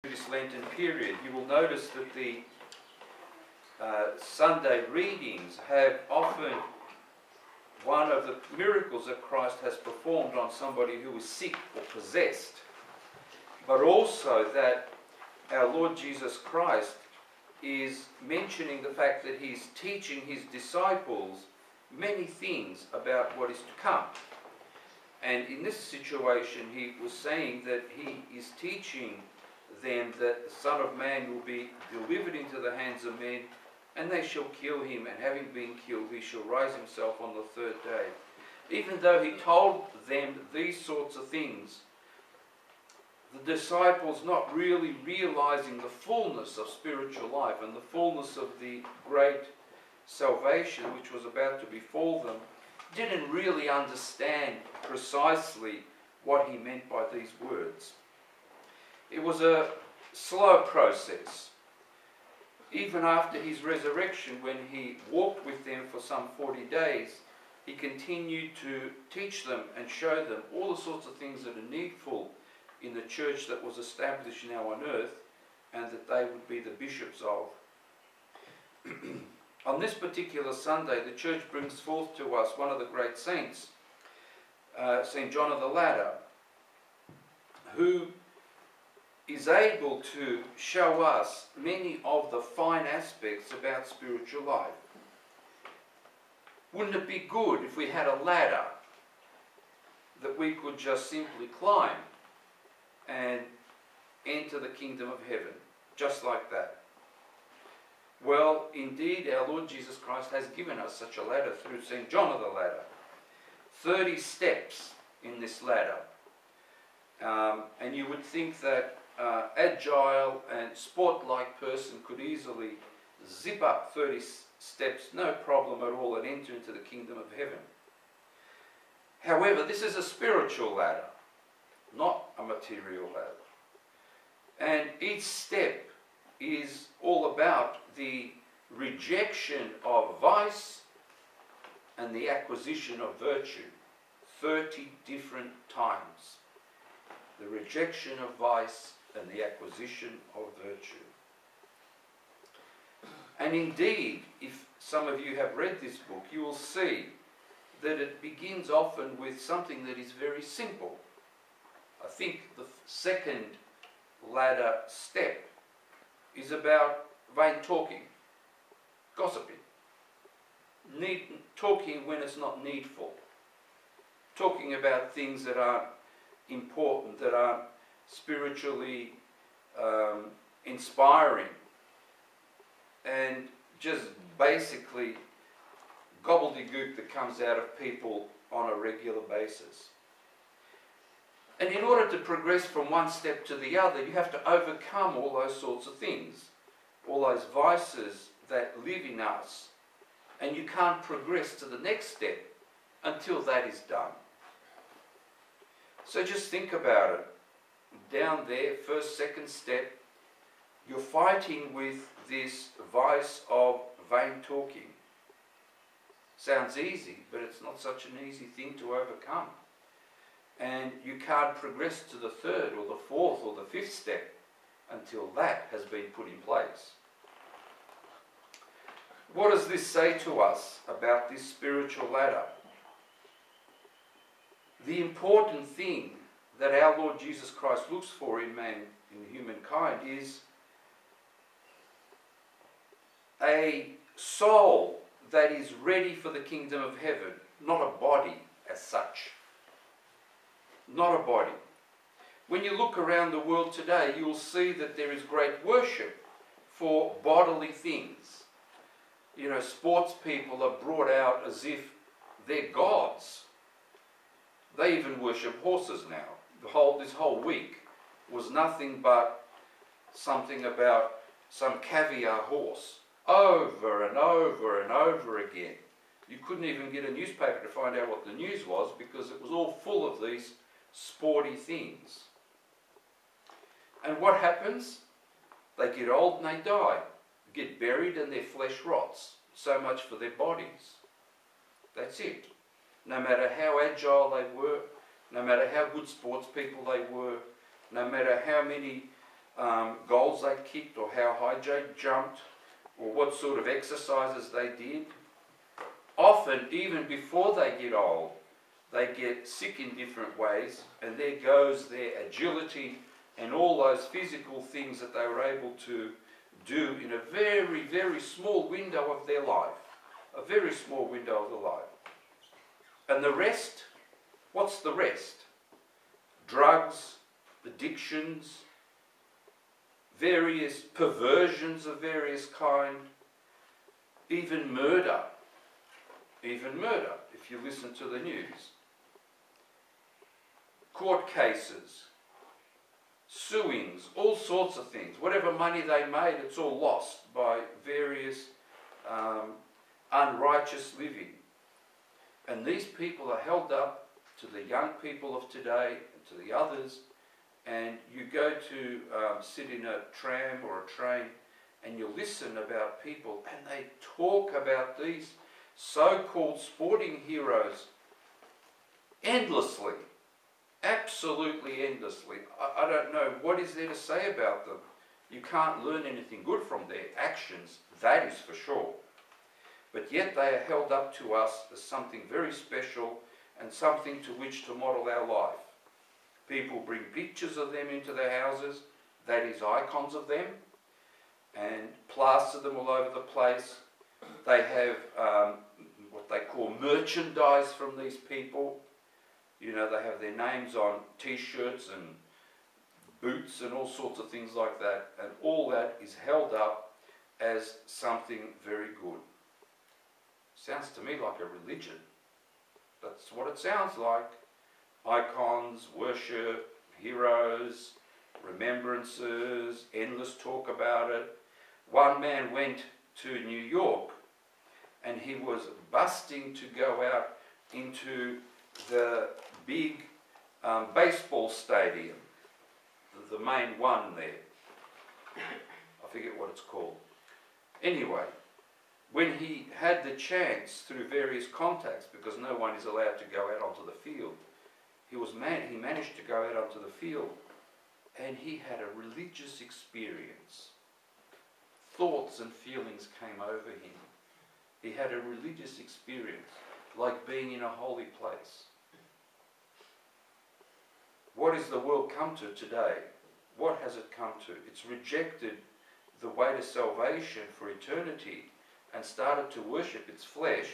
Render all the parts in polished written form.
this Lenten period, you will notice that the Sunday readings have often one of the miracles that Christ has performed on somebody who is sick or possessed, but also that our Lord Jesus Christ is mentioning the fact that he's teaching his disciples many things about what is to come. And in this situation, he was saying that he is teaching them that the Son of Man will be delivered into the hands of men, and they shall kill him, and having been killed, he shall rise himself on the third day. Even though he told them these sorts of things, the disciples, not really realizing the fullness of spiritual life and the fullness of the great salvation which was about to befall them, didn't really understand precisely what he meant by these words. It was a slow process. Even after his resurrection, when he walked with them for some 40 days, he continued to teach them and show them all the sorts of things that are needful in the church that was established now on earth, and that they would be the bishops of. On this particular Sunday, the church brings forth to us one of the great saints, St. John of the Ladder, who is able to show us many of the fine aspects about spiritual life. Wouldn't it be good if we had a ladder that we could just simply climb and enter the kingdom of heaven, just like that? Well, indeed, our Lord Jesus Christ has given us such a ladder through St. John of the Ladder. 30 steps in this ladder. And you would think that agile and sport-like person could easily zip up 30 steps, no problem at all, and enter into the kingdom of heaven. However, this is a spiritual ladder, not a material ladder. And each step is all about the rejection of vice and the acquisition of virtue. 30 different times. The rejection of vice and the acquisition of virtue. And indeed, if some of you have read this book, you will see that it begins often with something that is very simple. I think the second ladder step is about vain talking, gossiping, talking when it's not needful, talking about things that aren't important, that aren't spiritually inspiring, and just basically gobbledygook that comes out of people on a regular basis. And in order to progress from one step to the other, you have to overcome all those sorts of things, all those vices that live in us, and you can't progress to the next step until that is done. So just think about it. Down there, first, second step, you're fighting with this vice of vain talking. Sounds easy, but it's not such an easy thing to overcome. And you can't progress to the third or the fourth or the fifth step until that has been put in place. What does this say to us about this spiritual ladder? The important thing that our Lord Jesus Christ looks for in man, in humankind, is a soul that is ready for the kingdom of heaven, not a body as such. Not a body. When you look around the world today, you'll see that there is great worship for bodily things. You know, sports people are brought out as if they're gods. They even worship horses now. This whole week was nothing but something about some caviar horse, over and over and over again. You couldn't even get a newspaper to find out what the news was, because it was all full of these sporty things. And what happens? They get old and they die, get buried and their flesh rots. So much for their bodies. That's it. No matter how agile they were, no matter how good sports people they were, no matter how many goals they kicked, or how high they jumped, or what sort of exercises they did. Often, even before they get old, they get sick in different ways, and there goes their agility and all those physical things that they were able to do in a very, very small window of their life. A very small window of the life. And the rest, what's the rest? Drugs, addictions, various perversions of various kind, even murder. Even murder, if you listen to the news. Court cases, suings, all sorts of things. Whatever money they made, it's all lost by various unrighteous living. And these people are held up to the young people of today and to the others. And you go to sit in a tram or a train and you listen about people, and they talk about these so-called sporting heroes endlessly. Absolutely endlessly. I don't know what is there to say about them. You can't learn anything good from their actions, that is for sure. But yet they are held up to us as something very special and something to which to model our life. People bring pictures of them into their houses, that is, icons of them, and plaster them all over the place. They have what they call merchandise from these people. You know, they have their names on t-shirts and boots and all sorts of things like that. And all that is held up as something very good. Sounds to me like a religion. That's what it sounds like. Icons, worship, heroes, remembrances, endless talk about it. One man went to New York and he was busting to go out into the big baseball stadium, the main one there. I forget what it's called. Anyway, when he had the chance through various contacts, because no one is allowed to go out onto the field, he managed to go out onto the field, and he had a religious experience. Thoughts and feelings came over him. He had a religious experience, like being in a holy place. What has the world come to today? What has it come to? It's rejected the way to salvation for eternity and started to worship its flesh,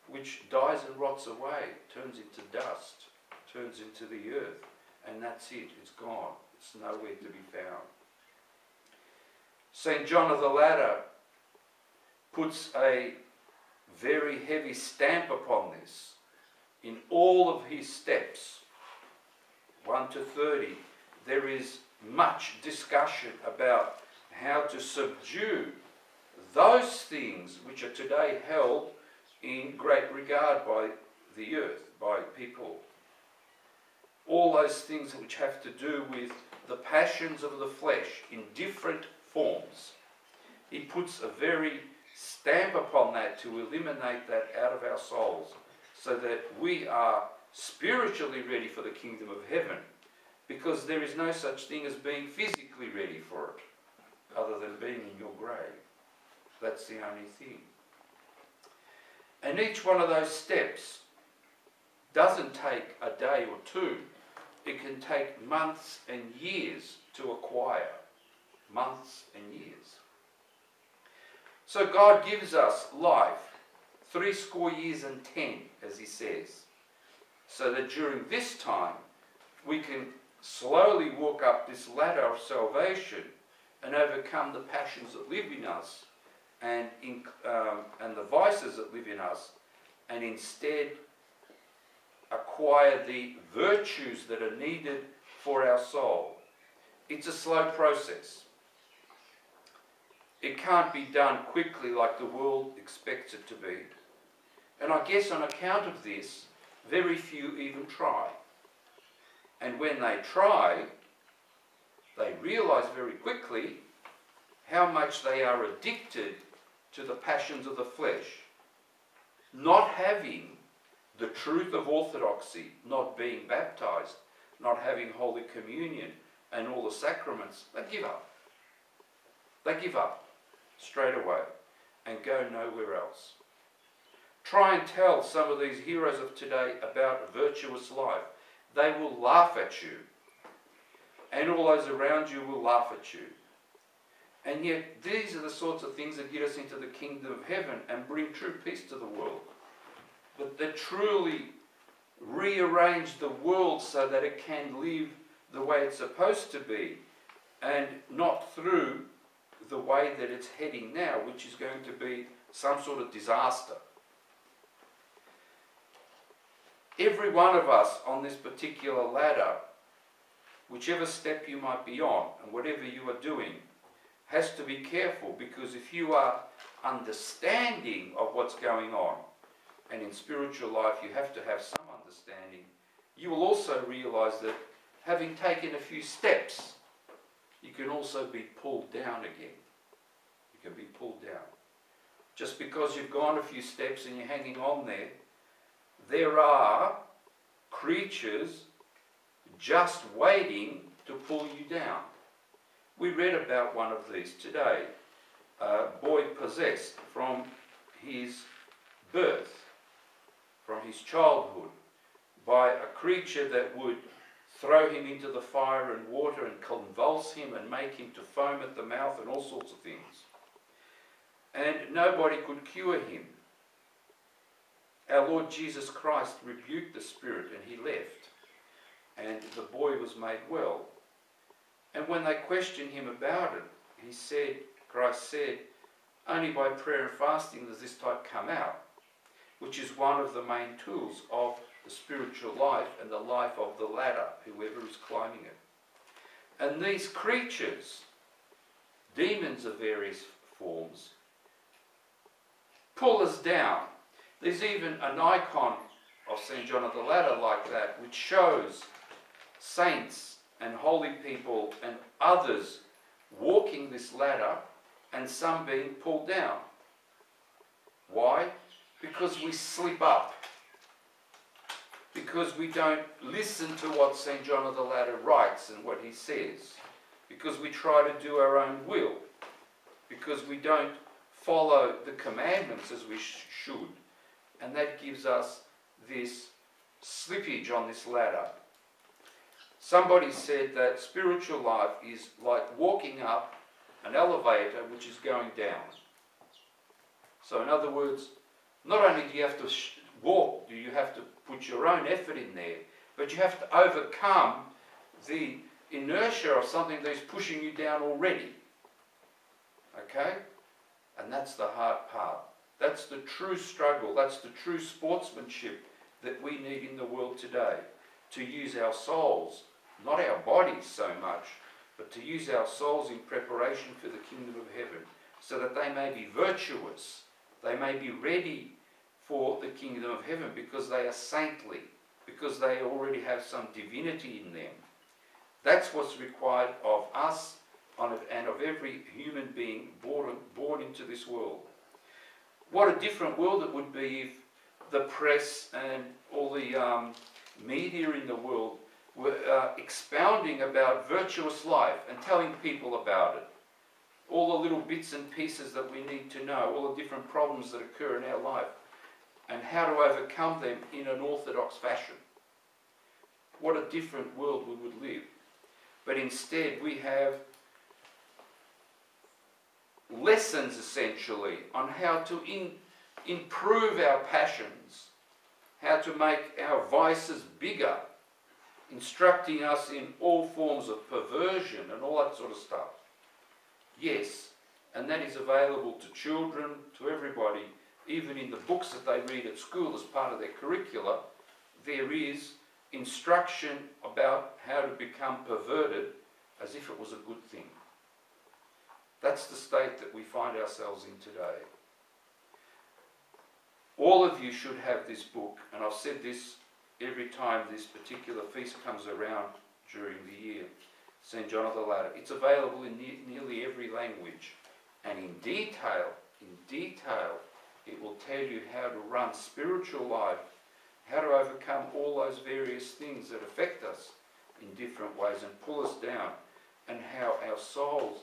which dies and rots away, turns into dust, turns into the earth, and that's it. It's gone. It's nowhere to be found. St. John of the Ladder puts a very heavy stamp upon this in all of his steps. 1 to 30, there is much discussion about how to subdue those things which are today held in great regard by the earth, by people. All those things which have to do with the passions of the flesh in different forms. He puts a very stamp upon that to eliminate that out of our souls, so that we are spiritually ready for the kingdom of heaven, because there is no such thing as being physically ready for it, other than being in your grave. That's the only thing. And each one of those steps doesn't take a day or two. It can take months and years to acquire. Months and years. So God gives us life, 70 years and 10, as he says, so that during this time we can slowly walk up this ladder of salvation and overcome the passions that live in us and the vices that live in us, and instead acquire the virtues that are needed for our soul. It's a slow process. It can't be done quickly like the world expects it to be. And I guess on account of this, very few even try. And when they try, they realize very quickly how much they are addicted to the passions of the flesh, not having the truth of orthodoxy, not being baptized, not having Holy Communion, and all the sacraments, they give up. They give up straight away and go nowhere else. Try and tell some of these heroes of today about a virtuous life. They will laugh at you. And all those around you will laugh at you. And yet these are the sorts of things that get us into the kingdom of heaven and bring true peace to the world. But they truly rearrange the world so that it can live the way it's supposed to be, and not through the way that it's heading now, which is going to be some sort of disaster. Every one of us on this particular ladder, whichever step you might be on and whatever you are doing, has to be careful, because if you are understanding of what's going on, and in spiritual life you have to have some understanding, you will also realize that having taken a few steps, you can also be pulled down again. You can be pulled down. Just because you've gone a few steps and you're hanging on there, there are creatures just waiting to pull you down. We read about one of these today, a boy possessed from his birth, from his childhood, by a creature that would throw him into the fire and water and convulse him and make him to foam at the mouth and all sorts of things. And nobody could cure him. Our Lord Jesus Christ rebuked the spirit and he left. And the boy was made well. And when they questioned him about it, he said, Christ said, only by prayer and fasting does this type come out, which is one of the main tools of the spiritual life and the life of the ladder, whoever is climbing it. And these creatures, demons of various forms, pull us down. There's even an icon of St. John of the Ladder like that, which shows saints and holy people and others walking this ladder and some being pulled down. Why? Because we slip up. Because we don't listen to what St. John of the Ladder writes and what he says. Because we try to do our own will. Because we don't follow the commandments as we should. And that gives us this slippage on this ladder. Somebody said that spiritual life is like walking up an elevator which is going down. So in other words, not only do you have to walk, do you have to put your own effort in there, but you have to overcome the inertia of something that is pushing you down already. Okay? And that's the hard part. That's the true struggle. That's the true sportsmanship that we need in the world today. To use our souls, not our bodies so much, but to use our souls in preparation for the kingdom of heaven, so that they may be virtuous, they may be ready for the kingdom of heaven, because they are saintly, because they already have some divinity in them. That's what's required of us and of every human being born into this world. What a different world it would be if the press and all the media in the world were expounding about virtuous life and telling people about it. All the little bits and pieces that we need to know, all the different problems that occur in our life, and how to overcome them in an orthodox fashion. What a different world we would live. But instead we have lessons essentially on how to improve our passions, how to make our vices bigger, instructing us in all forms of perversion and all that sort of stuff. Yes, and that is available to children, to everybody, even in the books that they read at school as part of their curricula. There is instruction about how to become perverted as if it was a good thing. That's the state that we find ourselves in today. All of you should have this book, and I've said this every time this particular feast comes around during the year, St. John of the Ladder. It's available in nearly every language, and in detail, it will tell you how to run spiritual life, how to overcome all those various things that affect us, in different ways and pull us down, and how our souls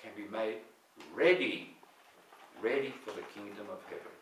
can be made ready for the kingdom of heaven.